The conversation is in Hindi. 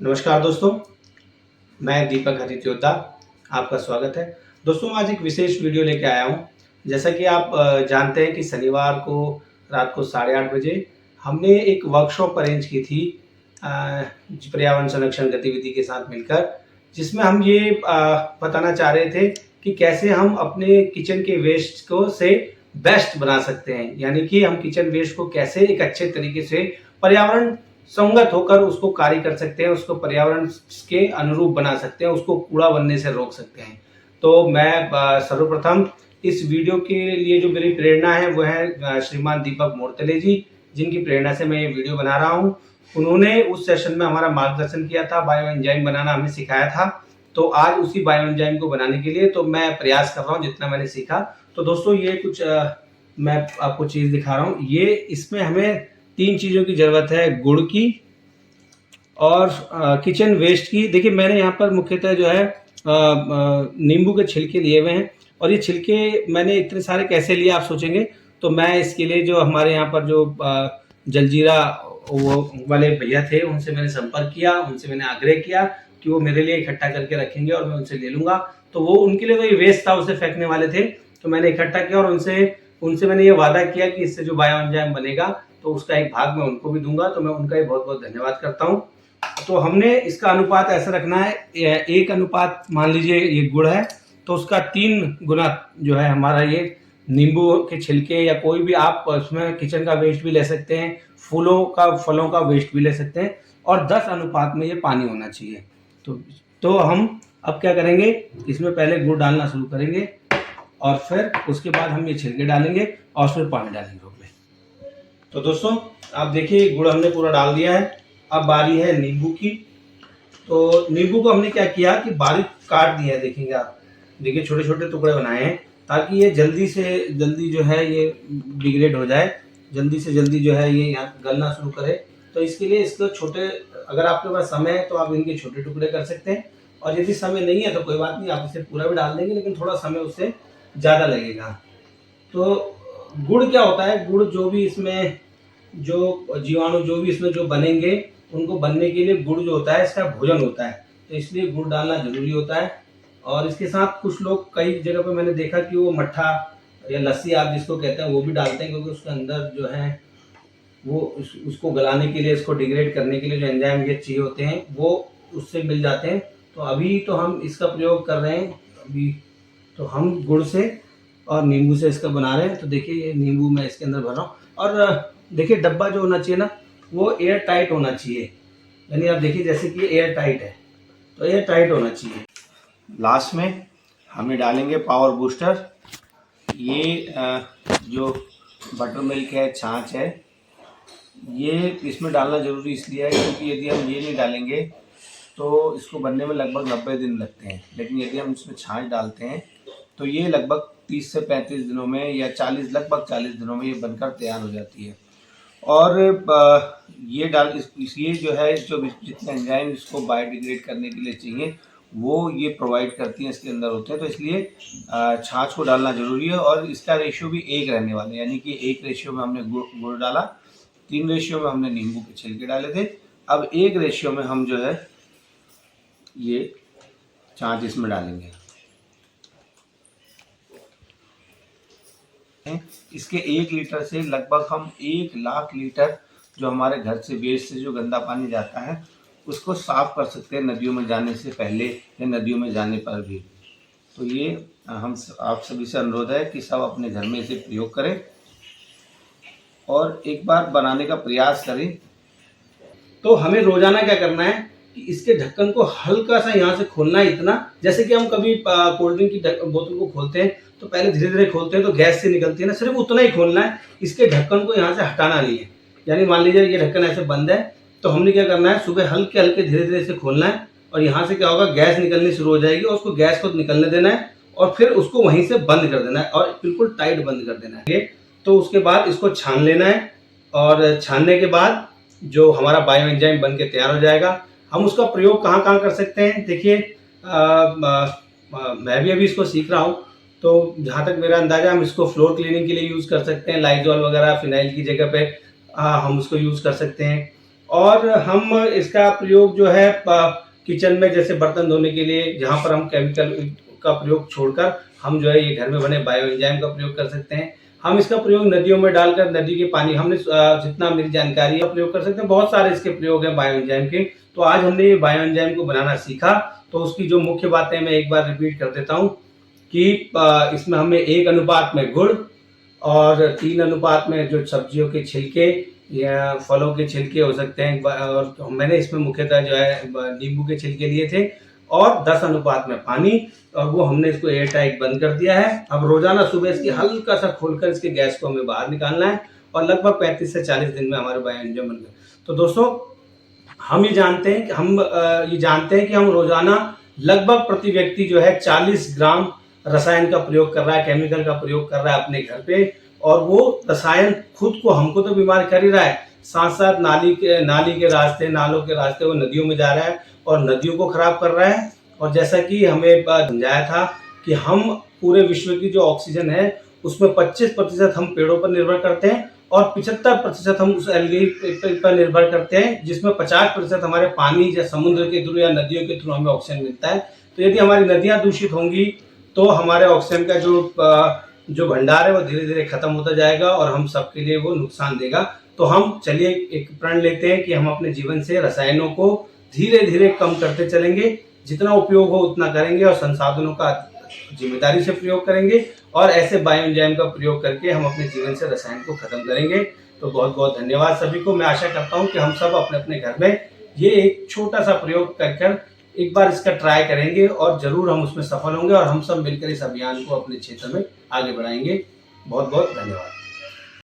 नमस्कार दोस्तों, मैं दीपक हरित योद्धा, आपका स्वागत है। दोस्तों, आज एक विशेष वीडियो लेके आया हूँ। जैसा कि आप जानते हैं कि शनिवार को रात को 8:30 बजे हमने एक वर्कशॉप अरेंज की थी अ, पर्यावरण संरक्षण गतिविधि के साथ मिलकर, जिसमें हम ये बताना चाह रहे थे कि कैसे हम अपने किचन के वेस्ट को से बेस्ट बना सकते हैं। यानी कि हम किचन वेस्ट को कैसे एक अच्छे तरीके से पर्यावरण संगत होकर उसको कार्य कर सकते हैं, उसको पर्यावरण के अनुरूप बना सकते हैं, उसको कूड़ा बनने से रोक सकते हैं। तो मैं सर्वप्रथम इस वीडियो के लिए जो मेरी प्रेरणा है वो है श्रीमान दीपक मोर्तले जी, जिनकी प्रेरणा से मैं ये वीडियो बना रहा हूँ। उन्होंने उस सेशन में हमारा मार्गदर्शन किया था, बायो एंजाइम बनाना हमें सिखाया था। तो आज उसी बायो एंजाइम को बनाने के लिए तो मैं प्रयास कर रहा हूँ जितना मैंने सीखा। तो दोस्तों, ये कुछ मैं आपको चीज़ दिखा रहा हूँ। ये इसमें हमें 3 चीज़ों की ज़रूरत है, गुड़ की और किचन वेस्ट की। देखिए, मैंने यहाँ पर मुख्यतः जो है नींबू के छिलके लिए हुए हैं, और ये छिलके मैंने इतने सारे कैसे लिए आप सोचेंगे। तो मैं इसके लिए जो हमारे यहाँ पर जो जलजीरा वो वाले भैया थे, उनसे मैंने संपर्क किया, उनसे मैंने आग्रह किया कि वो मेरे लिए इकट्ठा करके रखेंगे और मैं उनसे ले लूँगा। तो वो उनके लिए तो ये वेस्ट था, उसे फेंकने वाले थे। तो मैंने इकट्ठा किया और उनसे उनसे मैंने ये वादा किया कि इससे जो बायो एंजाइम बनेगा तो उसका एक भाग मैं उनको भी दूंगा। तो मैं उनका भी बहुत बहुत धन्यवाद करता हूँ। तो हमने इसका अनुपात ऐसा रखना है, एक अनुपात मान लीजिए ये गुड़ है तो उसका 3 गुना जो है हमारा ये नींबू के छिलके, या कोई भी आप उसमें किचन का वेस्ट भी ले सकते हैं, फलों का वेस्ट भी ले सकते हैं, और 10 अनुपात में ये पानी होना चाहिए। तो हम अब क्या करेंगे, इसमें पहले गुड़ डालना शुरू करेंगे और फिर उसके बाद हम ये छिलके डालेंगे और फिर पानी डालेंगे। तो दोस्तों, आप देखिए गुड़ हमने पूरा डाल दिया है। अब बारी है नींबू की। तो नींबू को हमने क्या किया कि बारीक काट दिया है। देखेंगे आप, देखिए छोटे छोटे टुकड़े बनाए हैं ताकि ये जल्दी से जल्दी जो है ये डिग्रेड हो जाए, जल्दी से जल्दी जो है ये यहाँ गलना शुरू करे। तो इसके लिए इसको छोटे, अगर आपके पास समय है तो आप इनके छोटे टुकड़े कर सकते हैं, और यदि समय नहीं है तो कोई बात नहीं, आप इसे पूरा भी डाल देंगे, लेकिन थोड़ा समय उससे ज़्यादा लगेगा। तो गुड़ क्या होता है, गुड़ जो भी इसमें जो जीवाणु जो भी इसमें जो बनेंगे, उनको बनने के लिए गुड़ जो होता है इसका भोजन होता है। तो इसलिए गुड़ डालना जरूरी होता है। और इसके साथ कुछ लोग कई जगह पे मैंने देखा कि वो मट्ठा या लस्सी आप जिसको कहते हैं वो भी डालते हैं, क्योंकि उसके अंदर जो है वो उसको गलाने के लिए, इसको डिग्रेड करने के लिए जो एंजाइम ये चाहिए होते हैं वो उससे मिल जाते हैं। तो अभी तो हम इसका प्रयोग कर रहे हैं, अभी तो हम गुड़ से और नींबू से इसका बना रहे हैं। तो देखिए ये नींबू मैं इसके अंदर भर रहा हूँ, और देखिए डब्बा जो होना चाहिए ना वो एयर टाइट होना चाहिए। यानी आप देखिए जैसे कि एयर टाइट है, तो एयर टाइट होना चाहिए। लास्ट में हमें डालेंगे पावर बूस्टर। ये जो बटर मिल्क है, छाछ है, ये इसमें डालना ज़रूरी इसलिए है क्योंकि यदि हम ये नहीं डालेंगे तो इसको बनने में लगभग 90 दिन लगते हैं, लेकिन यदि हम इसमें छाछ डालते हैं तो ये लगभग 30 से 35 दिनों में या लगभग 40 दिनों में ये बनकर तैयार हो जाती है। और ये ये जो है, जो जितने एंजाइम इसको बायोडिग्रेड करने के लिए चाहिए वो ये प्रोवाइड करती हैं, इसके अंदर होते हैं। तो इसलिए छाछ को डालना ज़रूरी है, और इसका रेशियो भी 1 रहने वाला है। यानी कि 1 रेशियो में हमने गुड़ डाला, 3 रेशियो में हमने नींबू के छिलके डाले थे, अब 1 रेशियो में हम जो है ये छाछ इसमें डालेंगे। इसके 1 लीटर से लगभग हम 1 लाख लीटर जो हमारे घर से वेस्ट से जो गंदा पानी जाता है उसको साफ कर सकते हैं, नदियों में जाने से पहले या नदियों में जाने पर भी। तो ये आप सभी से अनुरोध है कि सब अपने घर में इसे प्रयोग करें और एक बार बनाने का प्रयास करें। तो हमें रोजाना क्या करना है कि इसके ढक्कन को हल्का सा यहाँ से खोलना है, इतना जैसे कि हम कभी कोल्ड ड्रिंक की बोतल को खोलते हैं तो पहले धीरे धीरे खोलते हैं तो गैस से निकलती है ना, सिर्फ उतना ही खोलना है। इसके ढक्कन को यहाँ से हटाना नहीं है। यानी मान लीजिए ये ढक्कन ऐसे बंद है, तो हमने क्या करना है, सुबह हल्के हल्के धीरे धीरे से खोलना है, और यहाँ से क्या होगा, गैस निकलनी शुरू हो जाएगी, और उसको गैस को निकलने देना है, और फिर उसको वहीं से बंद कर देना है, और बिल्कुल टाइट बंद कर देना है। तो उसके बाद इसको छान लेना है, और छानने के बाद जो हमारा बायो एंजाइम बन के तैयार हो जाएगा। हम उसका प्रयोग कहाँ कहाँ कर सकते हैं, देखिए मैं भी अभी इसको सीख रहा हूँ। तो जहाँ तक मेरा अंदाजा, हम इसको फ्लोर क्लीनिंग के लिए यूज़ कर सकते हैं, लाइजॉल वगैरह फिनाइल की जगह पे हम उसको यूज़ कर सकते हैं। और हम इसका प्रयोग जो है किचन में जैसे बर्तन धोने के लिए, जहाँ पर हम केमिकल का प्रयोग छोड़कर हम जो है ये घर में बने बायो एंजाइम का प्रयोग कर सकते हैं। हम इसका प्रयोग नदियों में डालकर नदी के पानी, हमने जितना मेरी जानकारी है प्रयोग कर सकते हैं। बहुत सारे इसके प्रयोग हैं बायो एंजाइम के। तो आज हमने ये बायो एंजाइम को बनाना सीखा, तो उसकी जो मुख्य बातें मैं एक बार रिपीट कर देता हूँ कि इसमें हमें 1 अनुपात में गुड़ और 3 अनुपात में जो सब्जियों के छिलके या फलों के छिलके हो सकते हैं, और मैंने इसमें मुख्यतः जो है नींबू के छिलके लिए थे, और 10 अनुपात में पानी, और वो हमने इसको एयर टाइट बंद कर दिया है। अब रोजाना सुबह इसकी हल्का सा खोलकर इसके गैस को हमें बाहर निकालना है, और लगभग 35 से 40 दिन में हमारे बायो एंजाइम बन गए। तो दोस्तों हम ये जानते हैं कि हम रोजाना लगभग प्रति व्यक्ति जो है 40 ग्राम रसायन का प्रयोग कर रहा है, केमिकल का प्रयोग कर रहा है अपने घर पे, और वो रसायन खुद को, हमको तो बीमार कर ही रहा है, साथ साथ नाली के रास्ते, नालों के रास्ते वो नदियों में जा रहा है और नदियों को खराब कर रहा है। और जैसा कि हमें समझाया था कि हम पूरे विश्व की जो ऑक्सीजन है उसमें 25% हम पेड़ों पर निर्भर करते हैं, और 75% हम उस एल्गी पर निर्भर करते हैं, जिसमें 50% हमारे पानी या समुद्र के थ्रू या नदियों के थ्रू हमें ऑक्सीजन मिलता है। तो यदि हमारी नदियां दूषित होंगी तो हमारे ऑक्सीजन का जो भंडार है वो धीरे धीरे खत्म होता जाएगा, और हम सबके लिए वो नुकसान देगा। तो हम चलिए एक प्रण लेते हैं कि हम अपने जीवन से रसायनों को धीरे धीरे कम करते चलेंगे, जितना उपयोग हो उतना करेंगे, और संसाधनों का जिम्मेदारी से प्रयोग करेंगे, और ऐसे बायो एंजाइम का प्रयोग करके हम अपने जीवन से रसायन को खत्म करेंगे। तो बहुत बहुत धन्यवाद सभी को। मैं आशा करता हूँ कि हम सब अपने अपने घर में ये एक छोटा सा प्रयोग कर एक बार इसका ट्राई करेंगे, और जरूर हम उसमें सफल होंगे, और हम सब मिलकर इस अभियान को अपने क्षेत्र में आगे बढ़ाएंगे। बहुत बहुत धन्यवाद।